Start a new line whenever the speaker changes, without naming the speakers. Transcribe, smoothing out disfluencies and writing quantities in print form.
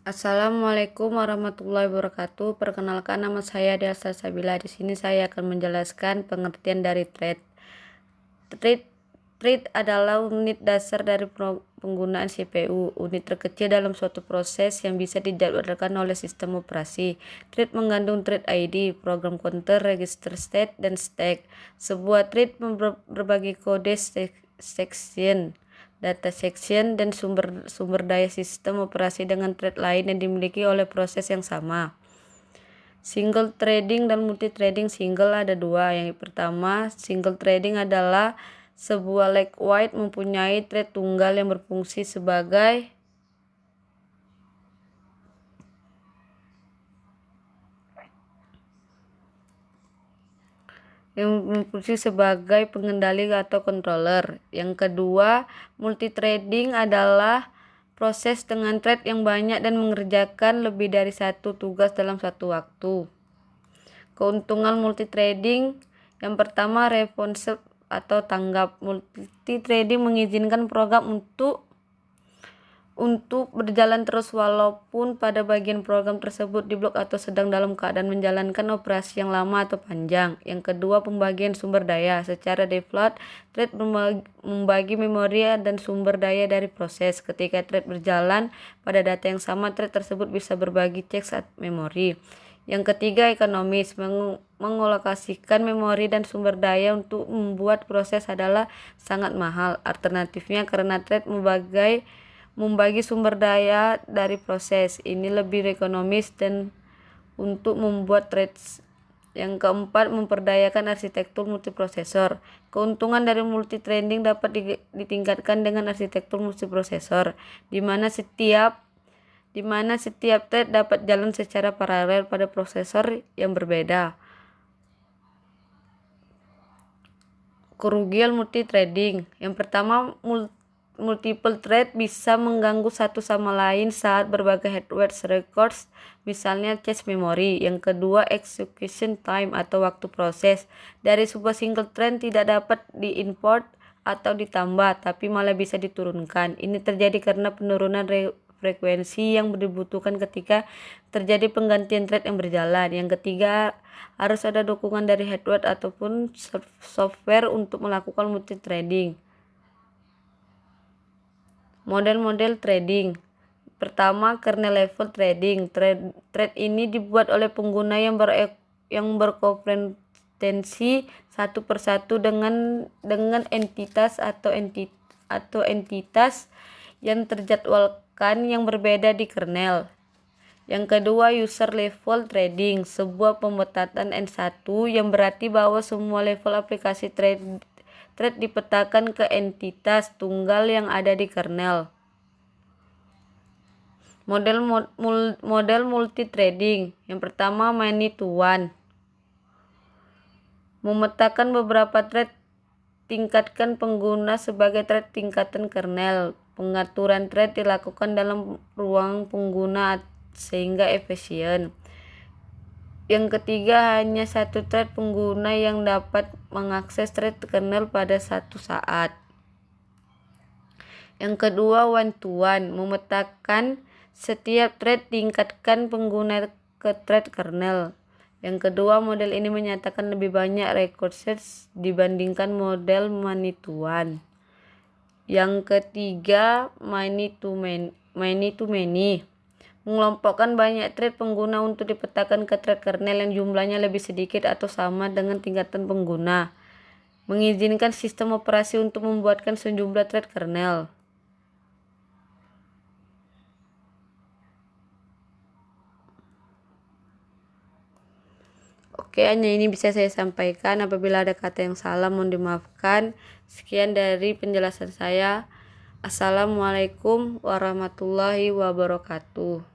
Assalamualaikum warahmatullahi wabarakatuh. Perkenalkan, nama saya Delsa Sabila. Di sini saya akan menjelaskan pengertian dari thread. Thread adalah unit dasar dari penggunaan CPU, unit terkecil dalam suatu proses yang bisa dijadwalkan oleh sistem operasi. Thread mengandung thread ID, program counter, register state, dan stack. Sebuah thread berbagi kode section, data section, dan sumber daya sistem operasi dengan thread lain yang dimiliki oleh proses yang sama. Single threading dan multi-threading. Single ada dua. Yang pertama, single threading adalah sebuah leg wide mempunyai thread tunggal yang berfungsi sebagai pengendali atau controller. Yang kedua, multi-threading adalah proses dengan thread yang banyak dan mengerjakan lebih dari satu tugas dalam satu waktu. Keuntungan multi-threading, yang pertama, responsive atau tanggap. Multi-threading mengizinkan program untuk berjalan terus walaupun pada bagian program tersebut diblok atau sedang dalam keadaan menjalankan operasi yang lama atau panjang. Yang kedua, pembagian sumber daya. Secara default, thread membagi memori dan sumber daya dari proses. Ketika thread berjalan pada data yang sama, thread tersebut bisa berbagi ceks memori. Yang ketiga, ekonomis. Mengalokasikan memori dan sumber daya untuk membuat proses adalah sangat mahal. Alternatifnya, karena thread membagi sumber daya dari proses, ini lebih ekonomis dan untuk membuat threads. Yang keempat, memperdayakan arsitektur multiprosesor. Keuntungan dari multi-threading dapat ditingkatkan dengan arsitektur multiprosesor, di mana setiap thread dapat jalan secara paralel pada prosesor yang berbeda. Kerugian multi-threading. Yang pertama, multiple thread bisa mengganggu satu sama lain saat berbagai hardware records, misalnya cache memori. Yang kedua, execution time atau waktu proses. Dari sebuah single thread tidak dapat diimport atau ditambah, tapi malah bisa diturunkan. Ini terjadi karena penurunan frekuensi yang dibutuhkan ketika terjadi penggantian thread yang berjalan. Yang ketiga, harus ada dukungan dari hardware ataupun software untuk melakukan multi-threading. Model-model threading. Pertama, kernel level threading. Thread ini dibuat oleh pengguna yang berkompetensi satu persatu dengan entitas atau entitas yang terjadwalkan yang berbeda di kernel. Yang kedua, user level threading, sebuah pembatasan N1 yang berarti bahwa semua level aplikasi thread dipetakan ke entitas tunggal yang ada di kernel. Model multi-threading. Yang pertama, many to one. Memetakan beberapa thread, tingkatkan pengguna sebagai thread tingkatan kernel. Pengaturan thread dilakukan dalam ruang pengguna sehingga efisien. Yang ketiga, hanya satu thread pengguna yang dapat mengakses thread kernel pada satu saat. Yang kedua, one to one. Memetakan setiap thread, tingkatkan pengguna ke thread kernel. Yang kedua, model ini menyatakan lebih banyak resources dibandingkan model many to one. Yang ketiga, many to many. Mengelompokkan banyak thread pengguna untuk dipetakan ke thread kernel yang jumlahnya lebih sedikit atau sama dengan tingkatan pengguna. Mengizinkan sistem operasi untuk membuatkan sejumlah thread kernel. Oke, hanya ini bisa saya sampaikan. Apabila ada kata yang salah, mohon dimaafkan. Sekian dari penjelasan saya. Assalamualaikum warahmatullahi wabarakatuh.